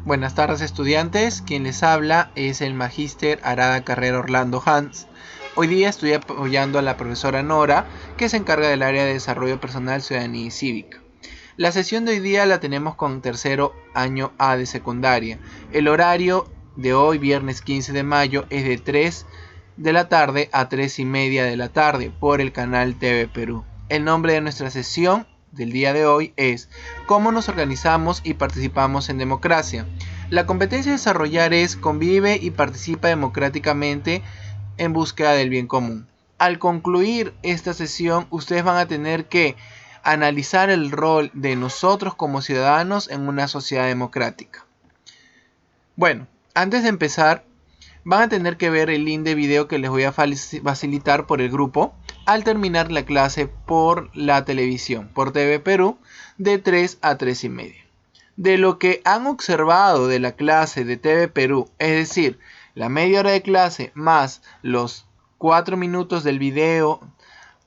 Buenas tardes, estudiantes. Quien les habla es el magíster Arada Carrera Orlando Hans. Hoy día estoy apoyando a la profesora Nora, que se encarga del área de desarrollo personal, ciudadanía y cívica. La sesión de hoy día la tenemos con tercero año A de secundaria. El horario de hoy, viernes 15 de mayo, es de 3 de la tarde a 3:30 de la tarde por el canal TV Perú. El nombre de nuestra sesión del día de hoy es ¿cómo nos organizamos y participamos en democracia? La competencia a desarrollar es convive y participa democráticamente en búsqueda del bien común. Al concluir esta sesión, ustedes van a tener que analizar el rol de nosotros como ciudadanos en una sociedad democrática. Bueno, antes de empezar, van a tener que ver el link de video que les voy a facilitar por el grupo al terminar la clase por la televisión, por TV Perú, de 3 a 3:30. De lo que han observado de la clase de TV Perú, es decir, la media hora de clase más los 4 minutos del video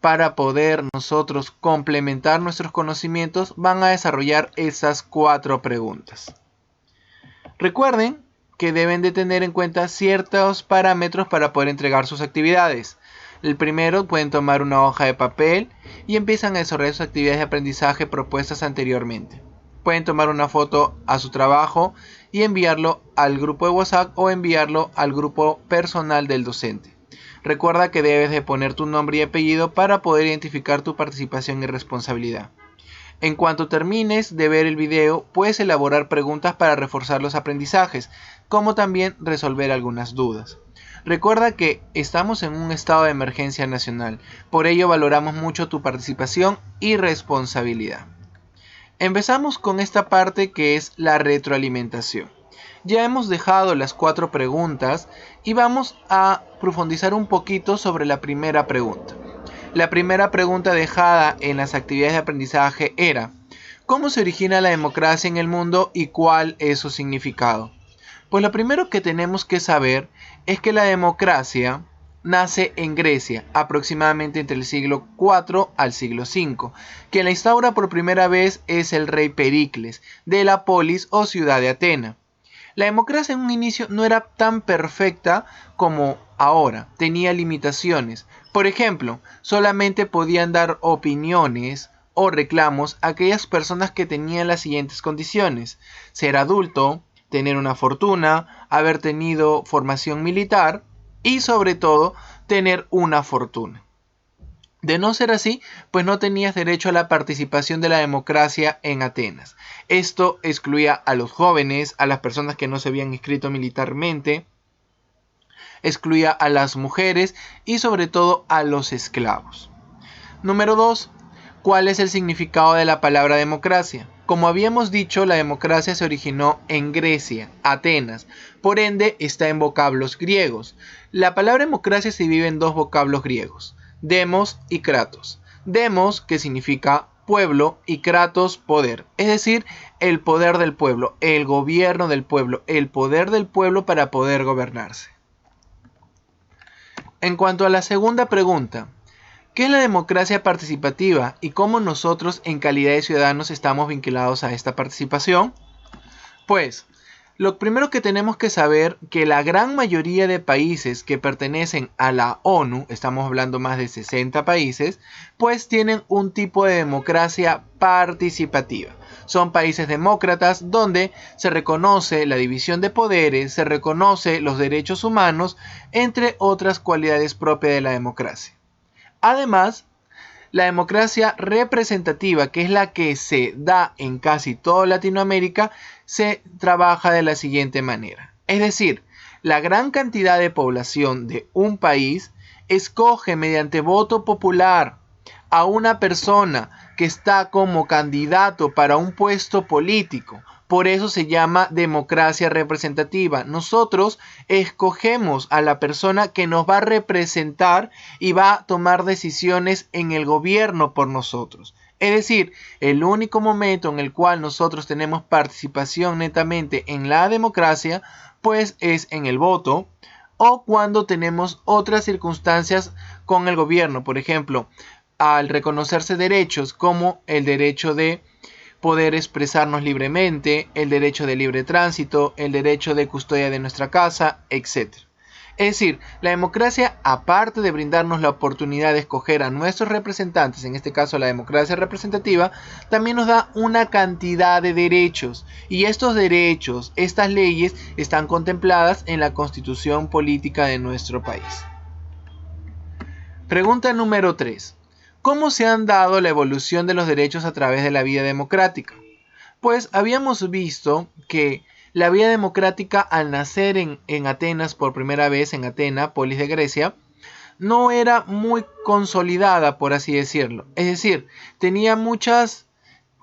para poder nosotros complementar nuestros conocimientos, van a desarrollar esas 4 preguntas. Recuerden que deben de tener en cuenta ciertos parámetros para poder entregar sus actividades. El primero, pueden tomar una hoja de papel y empiezan a desarrollar sus actividades de aprendizaje propuestas anteriormente. Pueden tomar una foto a su trabajo y enviarlo al grupo de WhatsApp o enviarlo al grupo personal del docente. Recuerda que debes de poner tu nombre y apellido para poder identificar tu participación y responsabilidad. En cuanto termines de ver el video, puedes elaborar preguntas para reforzar los aprendizajes, como también resolver algunas dudas. Recuerda que estamos en un estado de emergencia nacional, por ello valoramos mucho tu participación y responsabilidad. Empezamos con esta parte que es la retroalimentación. Ya hemos dejado las 4 preguntas y vamos a profundizar un poquito sobre la primera pregunta. La primera pregunta dejada en las actividades de aprendizaje era: ¿cómo se origina la democracia en el mundo y cuál es su significado? Pues lo primero que tenemos que saber es que la democracia nace en Grecia, aproximadamente entre el siglo IV al siglo V. Quien la instaura por primera vez es el rey Pericles, de la polis o ciudad de Atena. La democracia en un inicio no era tan perfecta como ahora, tenía limitaciones. Por ejemplo, solamente podían dar opiniones o reclamos a aquellas personas que tenían las siguientes condiciones: ser adulto, tener una fortuna, haber tenido formación militar y sobre todo tener una fortuna. De no ser así, pues no tenías derecho a la participación de la democracia en Atenas. Esto excluía a los jóvenes, a las personas que no se habían inscrito militarmente, excluía a las mujeres y sobre todo a los esclavos. Número 2. ¿Cuál es el significado de la palabra democracia? Como habíamos dicho, la democracia se originó en Grecia, Atenas, por ende está en vocablos griegos. La palabra democracia se divide en 2 vocablos griegos: demos y kratos. Demos, que significa pueblo, y kratos, poder, es decir, el poder del pueblo, el gobierno del pueblo, el poder del pueblo para poder gobernarse. En cuanto a la segunda pregunta, ¿qué es la democracia participativa y cómo nosotros en calidad de ciudadanos estamos vinculados a esta participación? Pues, lo primero que tenemos que saber que la gran mayoría de países que pertenecen a la ONU, estamos hablando más de 60 países, pues tienen un tipo de democracia participativa. Son países demócratas donde se reconoce la división de poderes, se reconoce los derechos humanos, entre otras cualidades propias de la democracia. Además, la democracia representativa, que es la que se da en casi toda Latinoamérica, se trabaja de la siguiente manera. Es decir, la gran cantidad de población de un país escoge mediante voto popular a una persona que está como candidato para un puesto político. Por eso se llama democracia representativa. Nosotros escogemos a la persona que nos va a representar y va a tomar decisiones en el gobierno por nosotros. Es decir, el único momento en el cual nosotros tenemos participación netamente en la democracia, pues es en el voto o cuando tenemos otras circunstancias con el gobierno. Por ejemplo, al reconocerse derechos como el derecho de poder expresarnos libremente, el derecho de libre tránsito, el derecho de custodia de nuestra casa, etc. Es decir, la democracia, aparte de brindarnos la oportunidad de escoger a nuestros representantes, en este caso la democracia representativa, también nos da una cantidad de derechos. Y estos derechos, estas leyes, están contempladas en la Constitución Política de nuestro país. Pregunta número 3. ¿Cómo se han dado la evolución de los derechos a través de la vía democrática? Pues habíamos visto que la vía democrática, al nacer en Atenas por primera vez, en Atena, polis de Grecia, no era muy consolidada, por así decirlo. Es decir, tenía muchas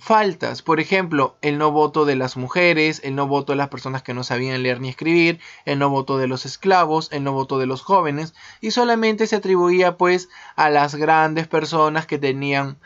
faltas. Por ejemplo, el no voto de las mujeres, el no voto de las personas que no sabían leer ni escribir, el no voto de los esclavos, el no voto de los jóvenes, y solamente se atribuía pues a las grandes personas que tenían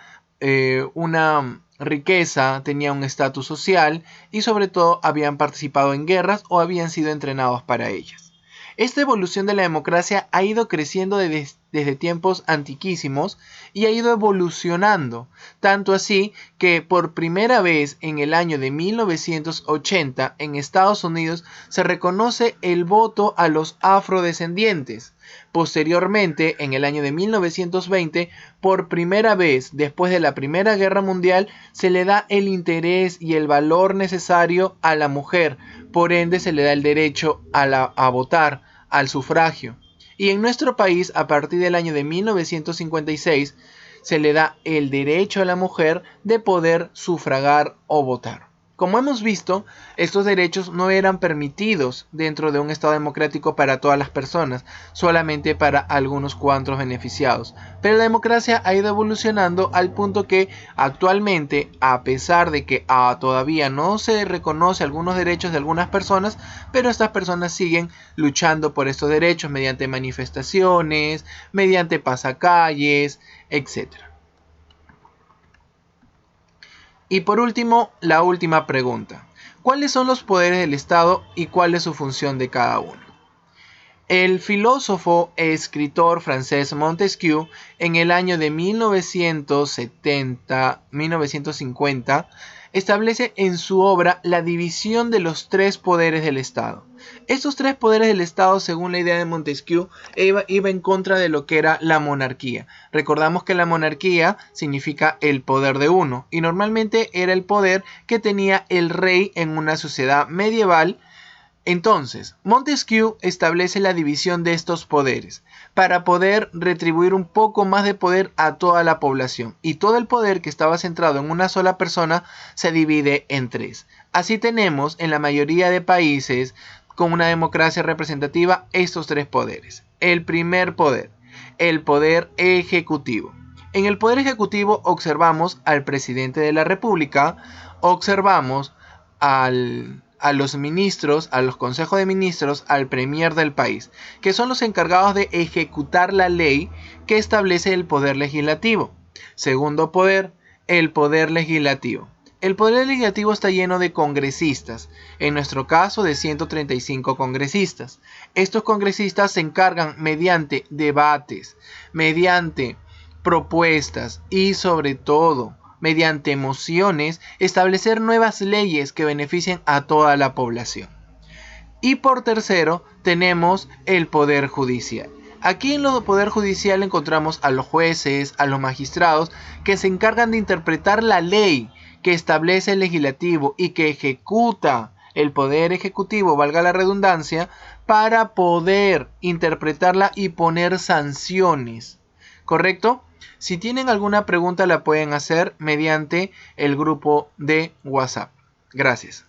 una riqueza, tenían un estatus social y sobre todo habían participado en guerras o habían sido entrenados para ellas. Esta evolución de la democracia ha ido creciendo desde tiempos antiquísimos y ha ido evolucionando, tanto así que por primera vez en el año de 1980 en Estados Unidos se reconoce el voto a los afrodescendientes. Posteriormente, en el año de 1920, por primera vez después de la Primera Guerra Mundial, se le da el interés y el valor necesario a la mujer, por ende se le da el derecho a votar, al sufragio. Y en nuestro país, a partir del año de 1956, se le da el derecho a la mujer de poder sufragar o votar. Como hemos visto, estos derechos no eran permitidos dentro de un Estado democrático para todas las personas, solamente para algunos cuantos beneficiados. Pero la democracia ha ido evolucionando al punto que actualmente, a pesar de que todavía no se reconoce algunos derechos de algunas personas, pero estas personas siguen luchando por estos derechos mediante manifestaciones, mediante pasacalles, etc. Y por último, la última pregunta. ¿Cuáles son los poderes del Estado y cuál es su función de cada uno? El filósofo e escritor francés Montesquieu, en el año de 1950, establece en su obra la división de los tres poderes del Estado. Estos tres poderes del Estado, según la idea de Montesquieu, iba en contra de lo que era la monarquía. Recordamos que la monarquía significa el poder de uno, y normalmente era el poder que tenía el rey en una sociedad medieval. Entonces, Montesquieu establece la división de estos poderes para poder retribuir un poco más de poder a toda la población, y todo el poder que estaba centrado en una sola persona se divide en tres. Así tenemos en la mayoría de países con una democracia representativa estos tres poderes. El primer poder, el poder ejecutivo. En el poder ejecutivo observamos al presidente de la República, observamos a los ministros, a los consejos de ministros, al premier del país, que son los encargados de ejecutar la ley que establece el poder legislativo. Segundo poder, el poder legislativo. El poder legislativo está lleno de congresistas, en nuestro caso de 135 congresistas. Estos congresistas se encargan mediante debates, mediante propuestas y sobre todo mediante mociones, establecer nuevas leyes que beneficien a toda la población. Y por tercero, tenemos el Poder Judicial. Aquí en el Poder Judicial encontramos a los jueces, a los magistrados, que se encargan de interpretar la ley que establece el legislativo y que ejecuta el Poder Ejecutivo, valga la redundancia, para poder interpretarla y poner sanciones. ¿Correcto? Si tienen alguna pregunta la pueden hacer mediante el grupo de WhatsApp. Gracias.